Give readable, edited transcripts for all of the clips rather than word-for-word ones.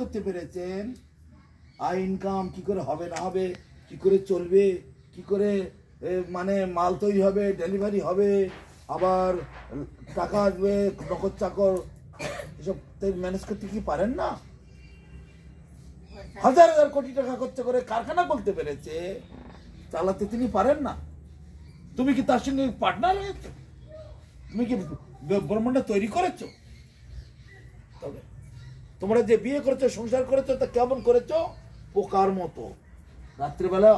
করতে পেরেছেন আয় ইনকাম কি করে হবে না হবে, কি করে চলবে, কি করে মানে মাল তৈরি হবে, ডেলিভারি হবে, আবার টাকা আসবে, নকদ চাকর, এসব ম্যানেজ করতে কি পারেন না? হাজার হাজার কোটি টাকা খরচ করে কারখানা বলতে পেরেছে, চালাতে তিনি পারেন না? তুমি কি তার সঙ্গে পার্টনার হয়েছো? তুমি কি ব্রহ্মাণ্ড তৈরি করেছো? তবে তোমরা যে বিয়ে করেছো, সংসার করেছো, তা কেমন করেছো? পোকার মতো। রাত্রিবেলা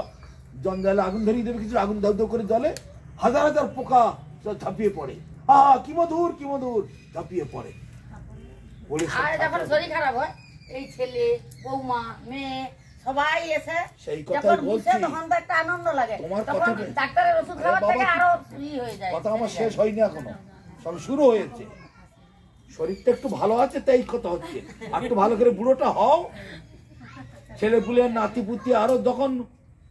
জঞ্জালে আগুন ধরিয়ে দেবে, কিছু আগুন দাউ দাউ করে জলে, হাজার হাজার পোকা ঝাঁপিয়ে পড়ে, কি মধুর কি মধুর, ঝাঁপিয়ে পড়ে। যখন শরীর খারাপ হয়, এই ছেলে বৌমা মেয়ে সবাই এসে সেই কথা বলছি, তখন তো একটা আনন্দ লাগে। তোমার তখন কথা ডাক্তারের ওষুধ খাওয়ার থেকে আরো ই হয়ে যায়। কথা আমার শেষ হয়নি এখনো, সব শুরু হয়েছে। শরীরটা একটু ভালো আছে তাই কথা হচ্ছে, আর একটু ভালো করে বুড়োটা হও, ছেলে পুলে নাতি পুতি আরো যখন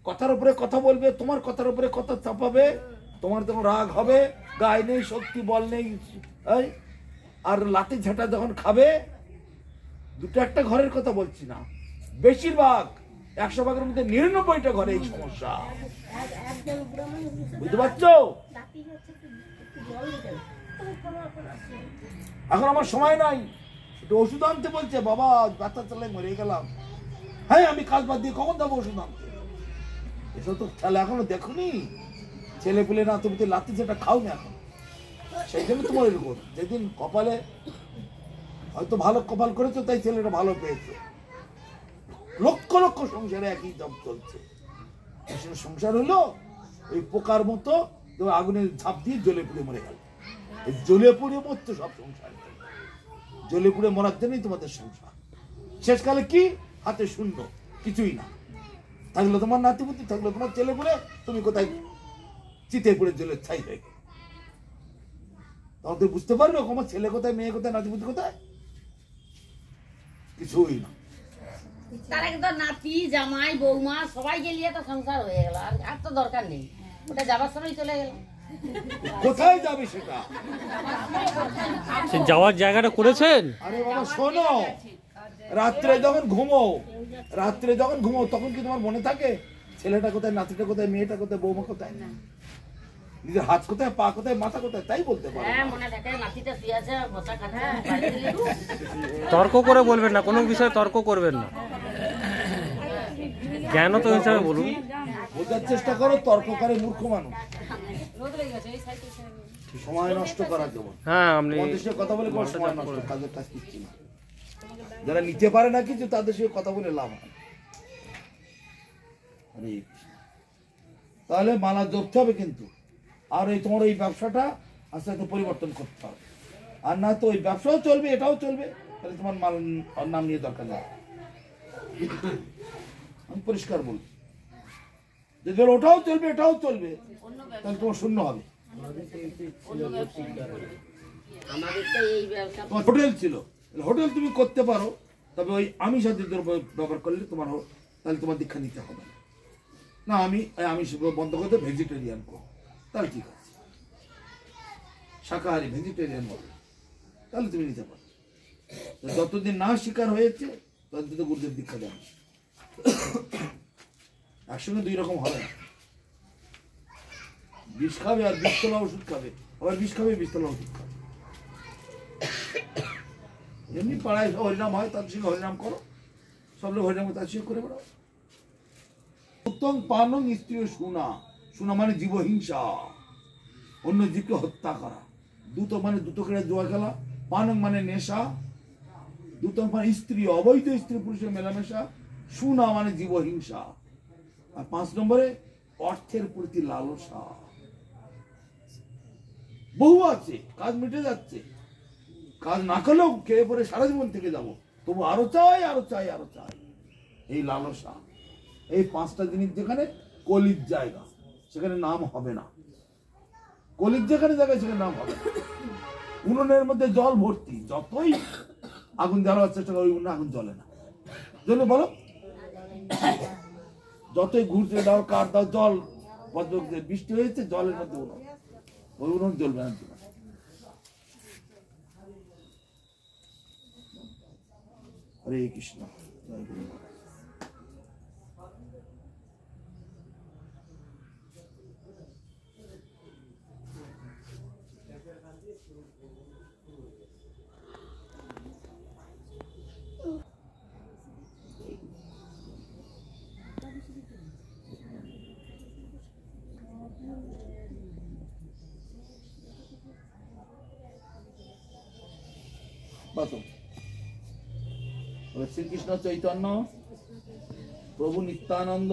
কথার উপরে কথা বলবে, তোমার কথার উপরে কথা চাপাবে, তোমার যখন রাগ হবে, গায়ে নেই শক্তি, বল নেই, আর লাঠি ঝাঁটা যখন খাবে, দুটো একটা ঘরের কথা বলছি না, বেশিরভাগ 100 ভাগের মধ্যে 99টা ঘরে এই সমস্যা। বুঝতে পারছো? এখন আমার সময় নাই, একটু ওষুধ আনতে বলছে, বাবা ব্যথা চালায় মরে গেলাম। হ্যাঁ, আমি কাজ বাদ দিয়ে কখন যাবো ওষুধ আনতে? এসব তো খেলা এখনো দেখোনি, ছেলে পেলে না তুমি লাত্তি যেটা খাও না এখন, সেই জন্য তোমার এরকম। যেদিন কপালে হয়তো ভালো কপাল করেছো তাই ছেলেটা ভালো পেয়েছে, লক্ষ লক্ষ সংসারে একই দাম চলছে। সংসার হলো ওই পোকার মতো, আগুনের ঝাঁপ দিয়ে জ্বলে পুড়ে মরে গেল। জ্বলে পুড়ে মরতো সব সংসার, জ্বলে পুড়ে মরার জন্যই তোমাদের সংসার। শেষকালে কি? হাতে শূন্য, কিছুই না। থাকলো তোমার নাতিপুতি, থাকলো তোমার ছেলে পুড়ে, তুমি কোথায় চিতে পুড়ে জ্বলে ছাই হয়ে গেল। তখন তুমি বুঝতে পারবে আমার ছেলে কোথায়, মেয়ে কোথায়, নাতিপুতি কোথায়? কিছুই না। তার একদম নাতি জামাই বৌমা সবাই গেলিয়ে তো সংসার হয়ে গেল, আর তো দরকার নেই, ওটা যাবার সময় চলে গেল। কোথায় যাবে সেটা? যাওয়ার জায়গাটা করেছেন? আরে বাবা শোনো, রাত্রে যখন ঘুমো তখন কি তোমার মনে থাকে ছেলেটা কোথায়, নাতিটা কোথায়, মেয়েটা কোথায়, বৌমা কোথায়, নিজের হাত কোথায়, পা কোথায়, মাথা কোথায়, তাই বলতে পারো? তর্ক করে বলবেন না, কোনো বিষয়ে তর্ক করবেন না, জ্ঞানত হিসাবে বলুন। বোঝার চেষ্টা করো, তর্ক করে মূর্খ মানুষ, সময় নষ্ট করার জন্য। হ্যাঁ, আপনি কথা বলে সময় নষ্ট, কাজের কাজ কিচ্ছু না। যারা নিতে পারে না কিছু, তাদের সঙ্গে কথা বলে লাভ হয়। তাহলে মালা জপতে হবে কিন্তু, আর এই তোমার এই ব্যবসাটা আস্তে আস্তে পরিবর্তন করতে হবে, আর না তো ওই ব্যবসাও চলবে, এটাও চলবে, তাহলে তোমার মাল নাম নিয়ে দরকার নেই। আমি পরিষ্কার বলি, যদি ওটাও চলবে এটাও চলবে, তাহলে তোমার শূন্য হবে। হোটেল ছিল, হোটেল তুমি করতে পারো, তবে ওই আমিষ দ্রব্য ব্যবহার করলে তোমার, তাহলে তোমার দীক্ষা নিতে হবে না। আমি আমিষ বন্ধ করতে ভেজিটেরিয়ান করো, তাহলে ঠিক আছে, শাকাহারি ভেজিটেরিয়ান হবে, তাহলে তুমি নিতে পারো। যতদিন না শিকার হয়েছে ততদিন তো গুরুদেব দীক্ষা দেন। একসঙ্গে দুই রকম হবে না, বিষ খাবে আর বিষতলা ওষুধ খাবে, আবার বিষ খাবে বিষতলা ওষুধ খাবে। এমনি পাড়ায় হরিনাম হয়, তার সঙ্গে হরিনাম করো, সব লোক হরিনাম তার সঙ্গে করে বেড়াও। উত্তম পানং স্ত্রী শোনা, শোনা মানে জীবহিংসা, অন্য জীবকে হত্যা করা। দুটো মানে দুটো করে জোয়া খেলা, পানং মানে নেশা, দুটো মানে স্ত্রী, অবৈধ স্ত্রী পুরুষের মেলামেশা, শোনা মানে জীবহিংসা, আর 5 নম্বরে অর্থের প্রতি লালসা। বহু আছে, কাজ মিটে যাচ্ছে, কাজ না করলেও খেয়ে পরে সারা জীবন থেকে যাবো, তবু আরো চাই আরো চাই আরো চাই, এই লালসা। এই 5টা জিনিস যেখানে কলির জায়গা, সেখানে নাম হবে না। কলির যেখানে জায়গায় সেখানে নাম হবে না। উনুনের মধ্যে জল ভর্তি, যতই আগুন জ্বালাবার চেষ্টা করে, উনুনে আগুন জ্বলে না। জন্য বলো, যতই ঘুরতে দাও, কাঠ দাও, জল বৃষ্টি হয়েছে, জলের মধ্যে উনুন, ওই উনুন জ্বলবে না। হরে কৃষ্ণ। জয় গুরু। শ্রীকৃষ্ণ চৈতন্য প্রভু নিত্যানন্দ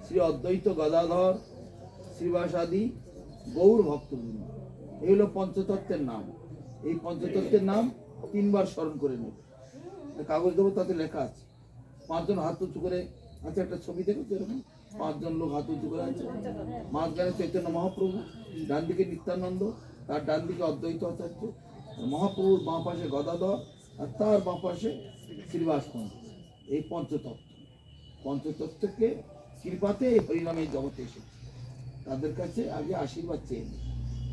শ্রী অদ্বৈত গদাধর শ্রীবাসাদি গৌর ভক্তবৃন্দ, এই হলো পঞ্চতত্ত্বের নাম। এই পঞ্চতত্ত্বের নাম 3 বার স্মরণ করে নেবে। কাগজ দেবো, তাতে লেখা আছে। 5 জন হাত উঁচু করে আছে, একটা ছবি দেখেছো এরকম 5 জন লোক হাত উঁচু করে আছে। মাঝখানে চৈতন্য মহাপ্রভু, ডান দিকে নিত্যানন্দ, তার ডান দিকে অদ্বৈত আচার্য, মহাপ্রভুর বাঁ পাশে গদাধর, আর তার বাঁ পাশে শ্রীবাসপন্থ। এই পঞ্চতত্ত্বকে কৃপাতে এই হরিনামে জগতে এসেছে। তাদের কাছে আগে আশীর্বাদ চেয়ে নিই।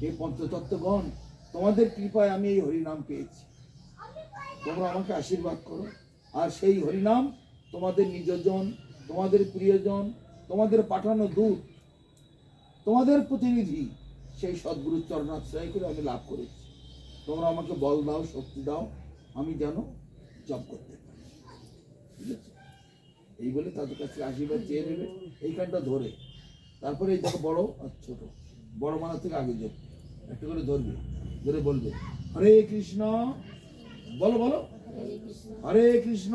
এই পঞ্চতত্ত্বগণ, তোমাদের কৃপায় আমি এই হরিনাম পেয়েছি, তোমরা আমাকে আশীর্বাদ করো। আর সেই হরিনাম তোমাদের নিজজন, তোমাদের প্রিয়জন, তোমাদের পাঠানো দূত, তোমাদের প্রতিনিধি, সেই সদ্গুরুর চরণাশ্রয় করে আমি লাভ করেছি। তোমরা আমাকে বল দাও, শক্তি দাও, আমি যেন জপ করতে পারি। ঠিক আছে? এই বলে তাদের কাছে আশীর্বাদ চেয়ে নেবে, এইখানটা ধরে। তারপরে এই দেখো বড় আর ছোট, বড় মালা থেকে আগে যোগ একটা করে ধরবে, ধরে বলবে হরে কৃষ্ণ। বলো বলো, হরে কৃষ্ণ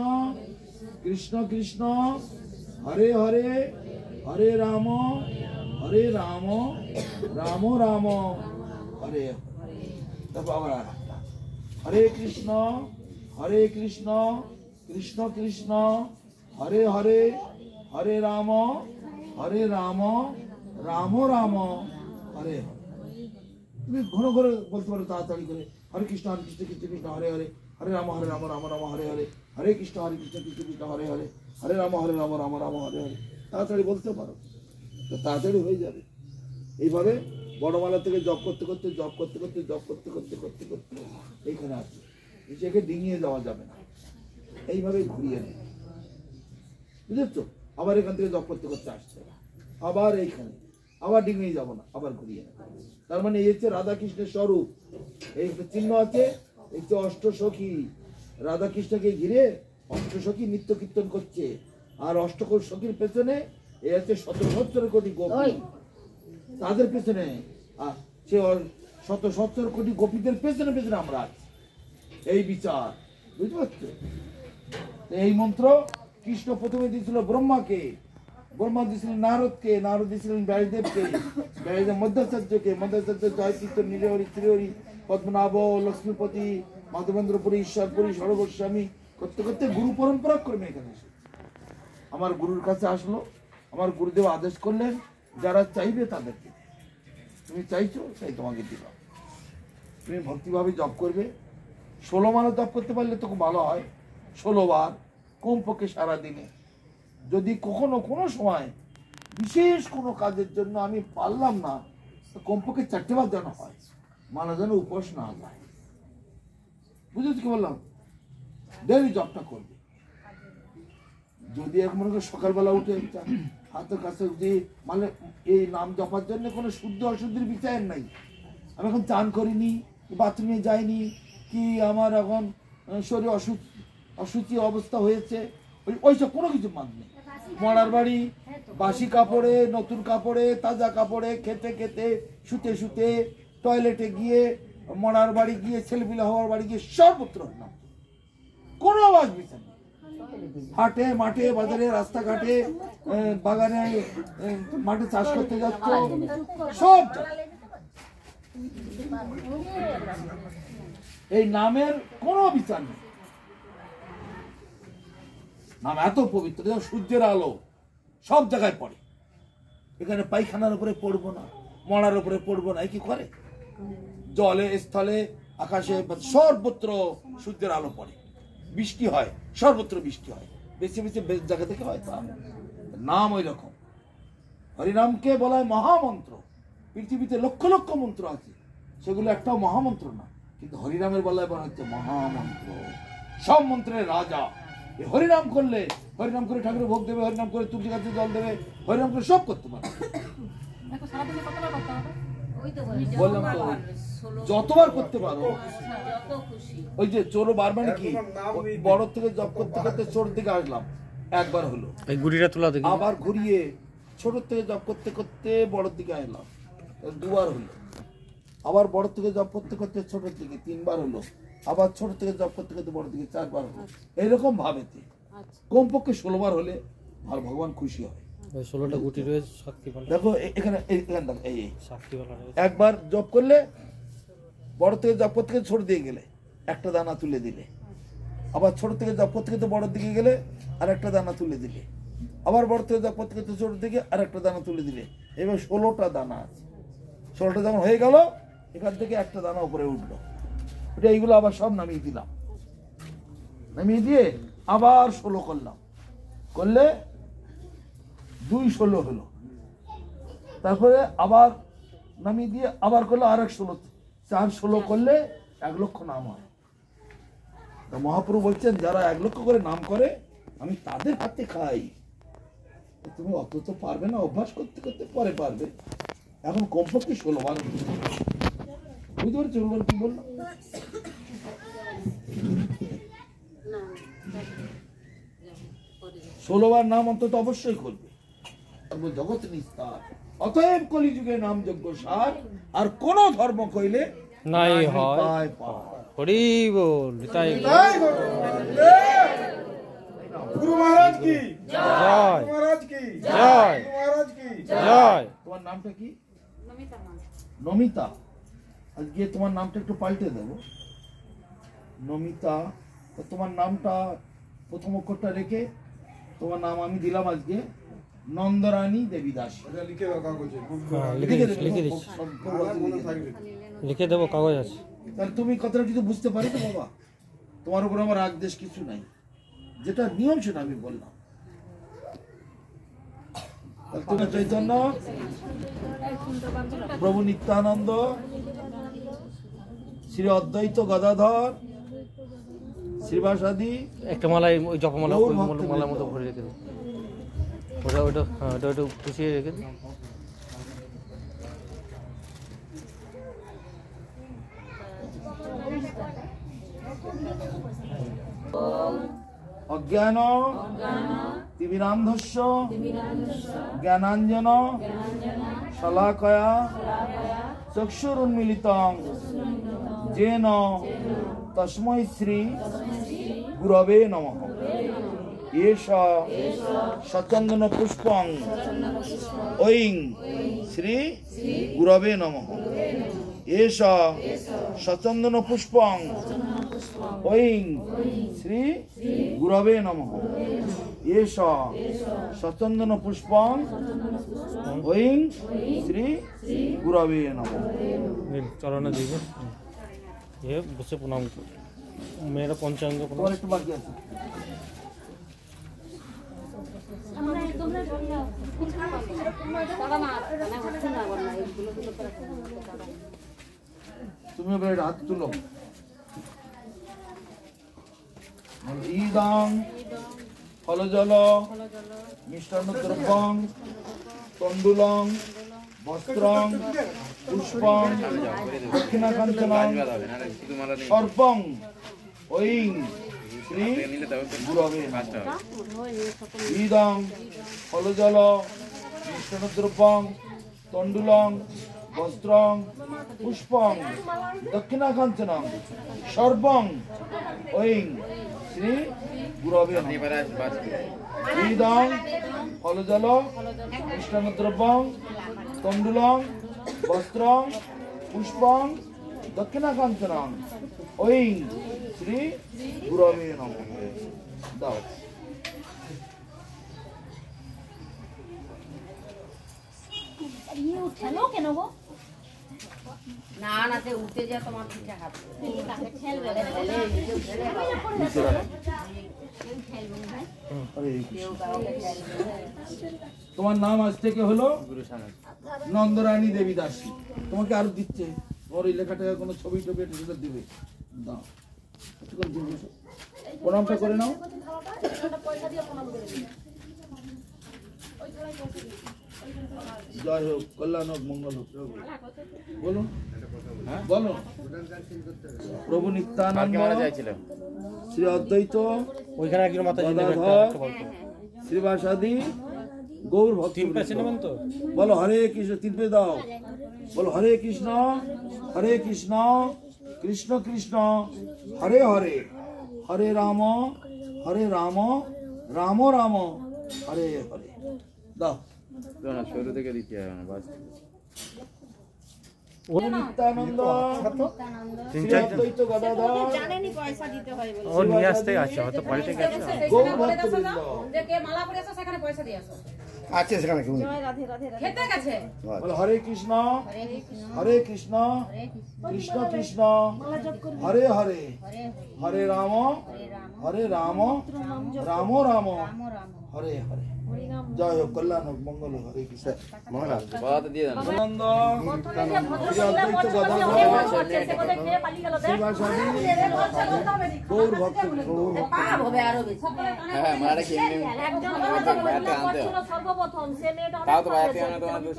কৃষ্ণ কৃষ্ণ হরে হরে, হরে রাম রাম রাম হরে। তারপর আবার হরে কৃষ্ণ কৃষ্ণ কৃষ্ণ হরে হরে, হরে রাম রাম রাম হরে। তুমি ঘন ঘরে বলতে পারো, তাড়াতাড়ি করে হরে কৃষ্ণ কৃষ্ণ কৃষ্ণ হরে হরে, হরে রাম রাম রাম হরে হরে, হরে কৃষ্ণ কৃষ্ণ কৃষ্ণ হরে হরে, হরে রাম রাম হরে হরে। তাড়াতাড়ি বলতে পারো তো তাড়াতাড়ি হয়ে যাবে। এইভাবে বড়মালা থেকে জপ করতে করতে জপ করতে করতে জপ করতে করতে করতে করতে এইখানে আছে, এটাকে ডিঙিয়ে যাওয়া যাবে না, এইভাবে ঘুরিয়ে নেই, বুঝেছো? আবার এখান থেকে জপ করতে করতে আসছে, আবার এইখানে, আবার ডিঙিয়ে যাবো না, আবার ঘুরিয়ে নেই। তার মানে এই হচ্ছে রাধা কৃষ্ণের স্বরূপ। এই চিহ্ন আছে, এই হচ্ছে অষ্টসখী। রাধা কৃষ্ণকে ঘিরে অষ্টসখী নিত্য কীর্তন করছে, আর অষ্টকোট সখীর পেছনে এই হচ্ছে 17 কোটি গোপী, তাদের পেছনে সে 17 কোটি গোপীদের পেছনে পেছনে আমরা আছি। এই বিচার, বুঝতে পারছো? এই মন্ত্র কৃষ্ণ প্রথমে দিয়েছিল ব্রহ্মাকে, ব্রহ্মা দিয়েছিলেন নারদকে, নারদ দিয়েছিলেন ব্যাসদেবকে, ব্যাসদেব মধ্যাচার্যকে, মধ্যাচার্য জয়তীর্থ নীলহরি শ্রীহরি পদ্মনাভ লক্ষ্মীপতি মাধবেন্দ্রপুরী ঈশ্বরপুরী সর্বস্বামী করতে করতে গুরু পরম্পরা ক্রমে এখানে এসে আমার গুরুর কাছে আসলো। আমার গুরুদেব আদেশ করলেন, যারা চাইবে তাদেরকে, তুমি চাইছো তাই তোমাকে দিলাম, তুমি ভক্তিভাবে জপ করবে। 16 মালা জপ করতে পারলে তো খুব ভালো হয়, 16 বার কমপক্ষে সারাদিনে। যদি কখনো কোনো সময় বিশেষ কোনো কাজের জন্য আমি পারলাম না, তো কমপক্ষে 4টে বার যেন হয়, মালা যেন উপোস না যায়। বুঝেছি কি বললাম? ডেলি জপটা করবে। যদি এক মনে করে সকালবেলা উঠে হাতের কাছে যদি মানে এই নাম জপার জন্য কোনো শুদ্ধ অশুদ্ধির বিচার নাই, আমি এখন চান করিনি, বাথরুমে যাইনি, কি আমার এখন শরীর অসুচি অবস্থা হয়েছে, ওইসব কোনো কিছু মান নেই। মরার বাড়ি বাসি কাপড়ে, নতুন কাপড়ে, তাজা কাপড়ে, খেতে খেতে, শুতে শুতে, টয়লেটে গিয়ে, মরার বাড়ি গিয়ে, ছেলেপিলা হওয়ার বাড়ি গিয়ে, সর্বত্র নাম, কোনো আওয়াজ বিচার নেই। হাটে মাঠে বাজারে রাস্তাঘাটে বাগানে মাঠে চাষ করতে যাচ্ছ, সব এই নামের কোনো বিচার নেই। নাম এত পবিত্র, সূর্যের আলো সব জায়গায় পড়ে। এখানে পায়খানার উপরে পড়বো না, মরার উপরে পড়বো না, কি করে? জলে, স্থলে, আকাশে সর্বত্র সূর্যের আলো পড়ে। বৃষ্টি হয়, সর্বত্র বৃষ্টি হয়, বেশি বেশি জায়গা থেকে হয়। তা নাম ওই রকম। হরিনামকে বলা হয় মহামন্ত্র। পৃথিবীতে লক্ষ লক্ষ মন্ত্র আছে, সেগুলো একটাও মহামন্ত্র না, কিন্তু হরিনামের বলায় বলা হচ্ছে মহামন্ত্র, সব মন্ত্রের রাজা। এই হরিনাম করলে, হরিনাম করে ঠাকুরের ভোগ দেবে, হরিনাম করে তুলসী গাছে জল দেবে, হরিনাম করে সব করতে পারবে। বললাম তো যতবার করতে পারো। ওই যে চোর বার মানে কি, বড় থেকে জপ করতে করতে ছোট দিকে আসলাম, একবার হলো, এই গুড়িটা তোলা দেখি। আবার ঘুরিয়ে ছোট থেকে জপ করতে করতে বড় দিকে আসলাম, দুবার হলো, আবার বড় থেকে জপ করতে করতে ছোট দিকে তিনবার হলো, আবার ছোট থেকে জপ করতে করতে বড় দিকে চারবার হলো। এইরকম ভাবেতে কমপক্ষে 16 বার হলে আর ভগবান খুশি হয়। 16টা গুটি রয়েছে সাক্ষীবালা। দেখো এখানে এখানে দেখো, এই সাক্ষীবালা রয়েছে। একবার জপ করলে, বড় থেকে জপ করতে ছোট দিয়ে গেলে একটা দানা তুলে দিলে, আবার ছোট থেকে জপ করতে করতে বড় দিকে গেলে আর একটা দানা তুলে দিলে, আবার বড় থেকে জপ করতে করতে ছোট দিকে আর একটা দানা তুলে দিলে। এবার 16টা দানা আছে। 16টা যখন হয়ে গেল, এখান থেকে একটা দানা উপরে উঠলো, ওটা এইগুলো আবার সব নামিয়ে দিলাম, নামিয়ে দিয়ে আবার 16 করলাম, করলে 2 16 হলো। তারপরে আবার নামিয়ে দিয়ে আবার করলে আর 16, 4 16 করলে 1 লক্ষ নাম হয়। তা মহাপ্রভু বলছেন যারা 1 লক্ষ করে নাম করে আমি তাদের হাতে খাই। তুমি অত তো পারবে না, অভ্যাস করতে করতে পরে পারবে। এখন কমপক্ষে 16 বার বুঝতে পারছো কি বললাম? 16 বার নাম অন্তত অবশ্যই করবে। জগৎ নিস্তার, অতএব কলিযুগে নাম যজ্ঞ সার, আর কোন ধর্ম কইলে নাই হয়। হরি বল, তাই গুরু মহারাজ কি জয়, গুরু মহারাজ কি জয়, গুরু মহারাজ কি জয়। তোমার নামটা কি? নমিতা। আজকে তোমার নামটা একটু পাল্টে দেবো, নমিতা। তো তোমার নামটা প্রথম অক্ষরটা রেখে তোমার নাম আমি দিলাম আজকে নন্দরানী দেবী দাস। এটা লিখে দাও কাগজে। লিখে দিচ্ছি, লিখে দেবো, কাগজ আছে। তাহলে তুমি কথাটা কিছু বুঝতে পারো তো বাবা? তোমার উপর আমার রাগ দেশ কিছু নাই, যেটা নিয়ম সেটা আমি বললাম। তুমি চৈতন্য প্রভু নিত্যানন্দ শ্রী অদ্বৈত গদাধর শ্রীবাসাদি একটা মালায় ওই জপমালা, ওই মালার মতো ভরে রেখে দিই। ওটা ওটা হ্যাঁ, ওটা ওটা খুশিয়ে রেখে দিই। অজ্ঞান তিমিরান্ধস্য জ্ঞানাঞ্জন শলাকয়া চক্ষুরুন্মিলিতং যেন তস্मै শ্রী গুরবে নমঃ। এষ সচন্দন পুষ্পং ঐং শ্রী গুরবে নমঃ। এষ সচন্দন পুষ্পং ঐং শ্রী গুরবে নমঃ। এষ সচন্দন পুষ্পং ঐং শ্রী গুরবে নমঃ। চরণে দিবে, এ বসে প্রণাম করি। মেয়েরা পঞ্চাঙ্গ তোমার প্রণাম। একটু বাকি আছে। তুমি এবার হাত তুলো। ইদং ফলজল মিষ্টান্ন দ্রব্যং তণ্ডুলং বস্ত্রং পুষ্পং দক্ষিণাকাঞ্চনং সর্পং ঐং শ্রী গুরবে নমঃ। ইদং ফলজল মিষ্টান্ন দ্রব্যং তণ্ডুলং বস্ত্রং পুষ্পং দক্ষিণাকাঞ্চনং সর্বং ঐং শ্রী গুরবে নমঃ। ইদং ফলজল মিষ্টান্ন দ্রব্যং তণ্ডুলং বস্ত্রং পুষ্পং দক্ষিণাকাঞ্চনং ঐং শ্রী গুরবে নমঃ। দাও। না না, সে উঠে যা, তোমার পিঠে হাত তোমার নাম আজ থেকে হলো নন্দরানী দেবী দাসী। তোমাকে আরো দিচ্ছে, ওর এই লেখাটা কোনো ছবি টবি এটা দিবে। দাও একটু করে দিয়ে বসো। প্রণামটা করে নাও। জয় হোক, কল্যাণ হোক, মঙ্গল হোক। বলুন, বলো। প্রভু নিত্যানন্দ, শ্রী অদ্বৈত ওইখানে একজন মাতাজি গদাধর শ্রীবাসাদি গৌর ভক্তি। বলো হরে কৃষ্ণ, তিন পে দাও। বলো হরে কৃষ্ণ কৃষ্ণ কৃষ্ণ হরে হরে, হরে রাম রাম রাম হরে হরে। দাও। শুরু থেকে দিতে হবে না, বাস। নিত্যানন্দ শ্রী অদ্বৈত গদাধর জানেনি পয়সা দিতে হয় বলে। ও নিয়ে আসতে আছে, হয়তো বাড়িতে গেছে। গৌর ভক্তবৃন্দ। যে কে মালা পরে আছে সেখানে পয়সা দিয়ে আসো। আছে সেখানে কেউ নেই। জয় রাধে রাধে রাধে। খেতে গেছে। বলো হরে কৃষ্ণ কৃষ্ণ কৃষ্ণ হরে হরে, হরে রাম রাম রাম হরে হরে। জয় হোক, কল্যাণ হোক, মঙ্গল হোক। হরে কৃষ্ণ। বাদ দিয়ে দেন। আনন্দ শ্রী অদ্বৈত গদাধর শ্রীবাসাদি গৌর ভক্তি। পাপ হবে আরো বেশি। হ্যাঁ, মারা কি এমনি সর্বপ্রথম সে মেয়েটা তাও তো বাইরে আনা তো আমাদের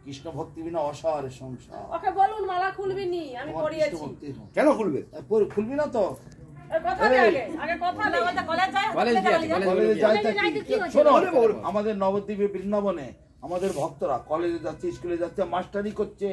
কৃষ্ণ ভক্তি বিনা অসার সংসার। ওকে বলুন মালা খুলবি নি, আমি তোমার পড়িয়েছি। কৃষ্ণ ভক্তি হোক। কেন খুলবে? খুলবি না তো? এই কথা দে আগে কথা না বলতে কলেজ যায়। কলেজ যায়, কলেজে যায় তা নাই তো কি? কি হয়েছে? শোনো, আমাদের নবদ্বীপে বৃন্দাবনে আমাদের ভক্তরা কলেজে যাচ্ছে, স্কুলে যাচ্ছে, মাস্টারি করছে,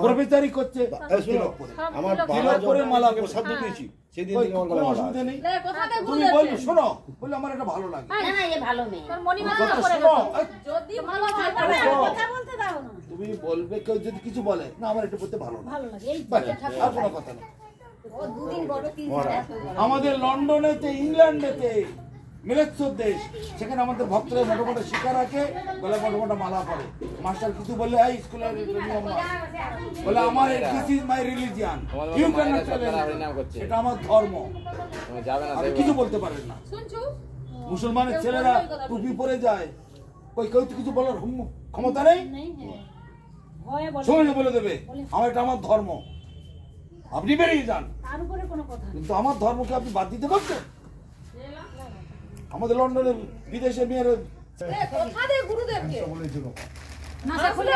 প্রফেসরি করছে, তিলক পরে। আমার তিলক পরে মালা পরে। শব্দ পেয়েছি সেদিন ওই থেকে আমার কোনো গলায় মালা অসুবিধা আছে। নেই। লে কথাতে ভুল তুমি বলবে, শোনো, বললে আমার এটা ভালো লাগে। না না, এ ভালো মেয়ে। তোর মনি মালা কথা করে শোনো, গেছে। যদি ভালো হয় তবে কথা বলতে দাও না। তুমি বলবে, কেউ যদি কিছু বলে না আমার এটা বলতে ভালো লাগে, ভালো লাগে। এই ব্যাস, আর কোনো কথা নেই। ও দুদিন বড়, তিন দিন এত বড়। আমাদের লন্ডনেতে, ইংল্যান্ডেতে, মিলেচ্ছর দেশ, সেখানে আমাদের ভক্তরা মোটা মোটা শিখা রাখে, বলে মোটা মোটা মালা পরে। মাস্টার কিছু বললে এই স্কুলের নিয়ম না, বলে আমার this is my religion, you can not challenge, এটা আমার ধর্ম, তুমি যাবে না আপনি কিছু বলতে পারেন না। শুনছো? মুসলমানের ছেলেরা টুপি পরে যায়, কই কেউ তো কিছু বলার ক্ষমতা নেই, ভয়ে বলে সঙ্গে বলে দেবে আমার এটা আমার ধর্ম, আপনি বেরিয়ে যান। তার উপরে কোনো কথা। কিন্তু আমার ধর্মকে আপনি বাদ দিতে পারছেন? আমাদের লন্ডনে বিদেশে মেয়ের কথা দে গুরুদেবকে। বলেছিল না খুলে